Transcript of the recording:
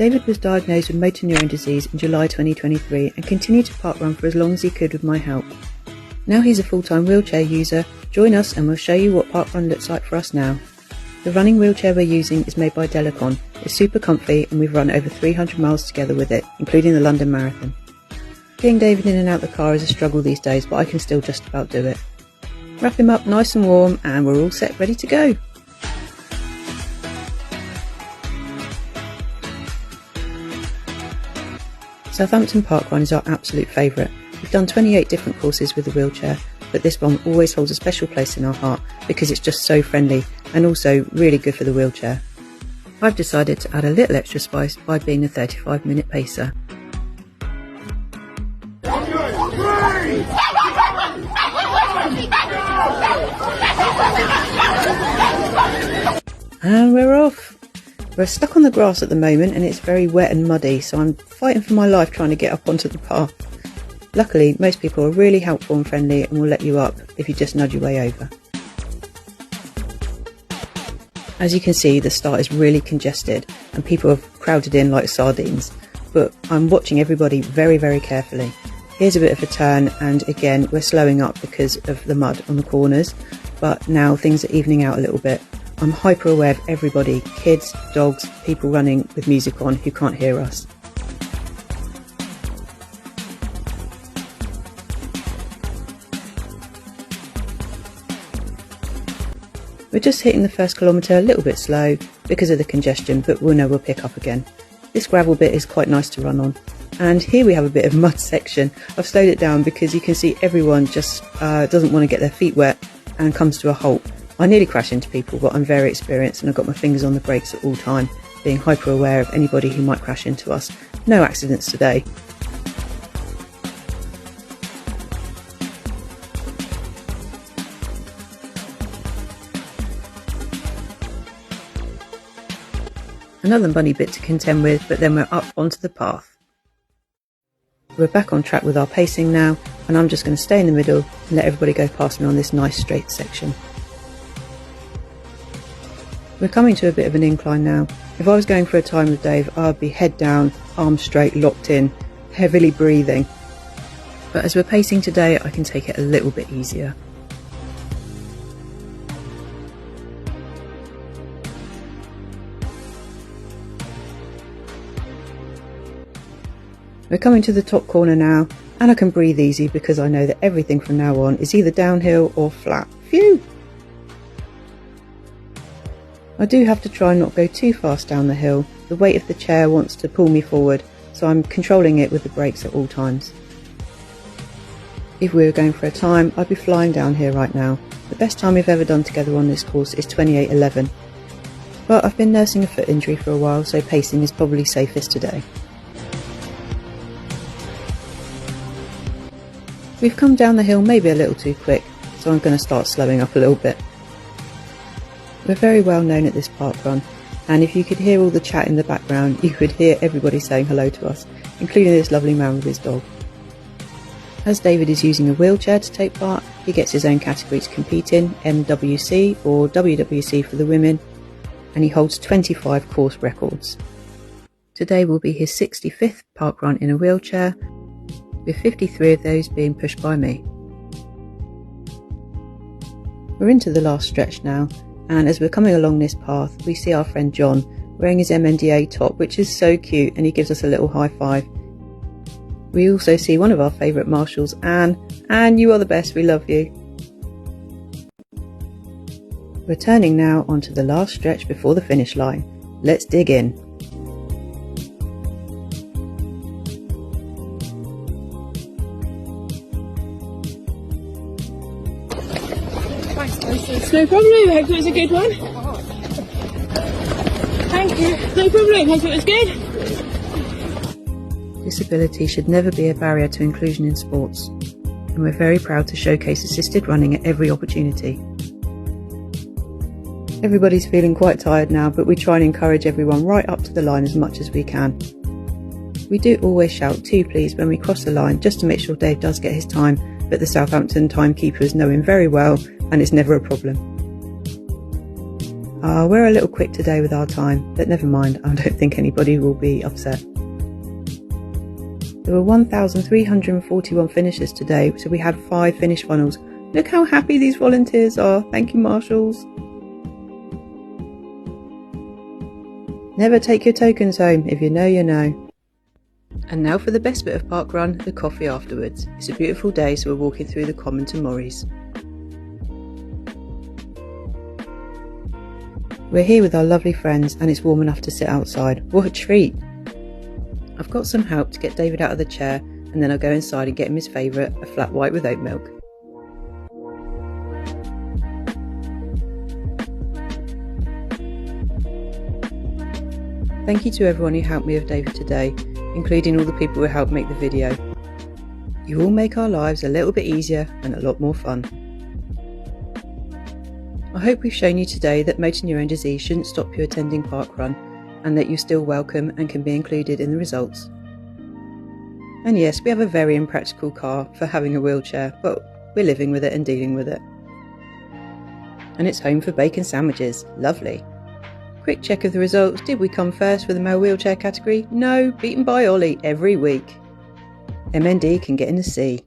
David was diagnosed with motor neurone disease in July 2023 and continued to parkrun for as long as he could with my help. Now he's a full-time wheelchair user. Join us and we'll show you what parkrun looks like for us now. The running wheelchair we're using is made by Delicon. It's super comfy and we've run over 300 miles together with it, including the London Marathon. Getting David in and out the car is a struggle these days, but I can still just about do it. Wrap him up nice and warm and we're all set, ready to go. Southampton parkrun is our absolute favourite. We've done 28 different courses with the wheelchair, but this one always holds a special place in our heart because it's just so friendly and also really good for the wheelchair. I've decided to add a little extra spice by being a 35-minute pacer. And we're off! We're stuck on the grass at the moment and it's very wet and muddy, so I'm fighting for my life trying to get up onto the path. Luckily, most people are really helpful and friendly and will let you up if you just nudge your way over. As you can see, the start is really congested and people have crowded in like sardines, but I'm watching everybody very, very carefully. Here's a bit of a turn and again we're slowing up because of the mud on the corners, but now things are evening out a little bit. I'm hyper aware of everybody, kids, dogs, people running with music on who can't hear us. We're just hitting the first kilometre a little bit slow because of the congestion, but we'll know we'll pick up again. This gravel bit is quite nice to run on. And here we have a bit of mud section. I've slowed it down because you can see everyone just doesn't want to get their feet wet and comes to a halt. I nearly crash into people, but I'm very experienced and I've got my fingers on the brakes at all time, being hyper aware of anybody who might crash into us. No accidents today. Another bunny bit to contend with, but then we're up onto the path. We're back on track with our pacing now, and I'm just going to stay in the middle and let everybody go past me on this nice straight section. We're coming to a bit of an incline now. If I was going for a time with Dave, I'd be head down, arms straight, locked in, heavily breathing. But as we're pacing today, I can take it a little bit easier. We're coming to the top corner now, and I can breathe easy because I know that everything from now on is either downhill or flat. Phew! I do have to try and not go too fast down the hill. The weight of the chair wants to pull me forward, so I'm controlling it with the brakes at all times. If we were going for a time, I'd be flying down here right now. The best time we've ever done together on this course is 28:11. But I've been nursing a foot injury for a while, so pacing is probably safest today. We've come down the hill maybe a little too quick, so I'm going to start slowing up a little bit. We're very well known at this parkrun, and if you could hear all the chat in the background, you could hear everybody saying hello to us, including this lovely man with his dog. As David is using a wheelchair to take part, he gets his own category to compete in, MWC or WWC for the women, and he holds 25 course records. Today will be his 65th parkrun in a wheelchair, with 53 of those being pushed by me. We're into the last stretch now, and as we're coming along this path, we see our friend John wearing his MND top, which is so cute, and he gives us a little high five. We also see one of our favourite marshals, Anne. Anne, you are the best, we love you. We're turning now onto the last stretch before the finish line. Let's dig in. No problem, I hope it was a good one. Thank you. No problem, hope it was good. Disability should never be a barrier to inclusion in sports, and we're very proud to showcase assisted running at every opportunity. Everybody's feeling quite tired now, but we try and encourage everyone right up to the line as much as we can. We do always shout 2 please when we cross the line, just to make sure Dave does get his time, but the Southampton timekeepers know him very well and it's never a problem. We're a little quick today with our time, but never mind, I don't think anybody will be upset. There were 1,341 finishers today, so we had 5 finish funnels. Look how happy these volunteers are. Thank you, marshals. Never take your tokens home. If you know, you know. And now for the best bit of parkrun, the coffee afterwards. It's a beautiful day, so we're walking through the common to Morris. We're here with our lovely friends and it's warm enough to sit outside. What a treat! I've got some help to get David out of the chair and then I'll go inside and get him his favourite, a flat white with oat milk. Thank you to everyone who helped me with David today, including all the people who helped make the video. You all make our lives a little bit easier and a lot more fun. I hope we've shown you today that motor neurone disease shouldn't stop you attending parkrun and that you're still welcome and can be included in the results. And yes, we have a very impractical car for having a wheelchair, but we're living with it and dealing with it. And it's home for bacon sandwiches. Lovely. Quick check of the results. Did we come first for the male wheelchair category? No, beaten by Ollie every week. MND can get in the C.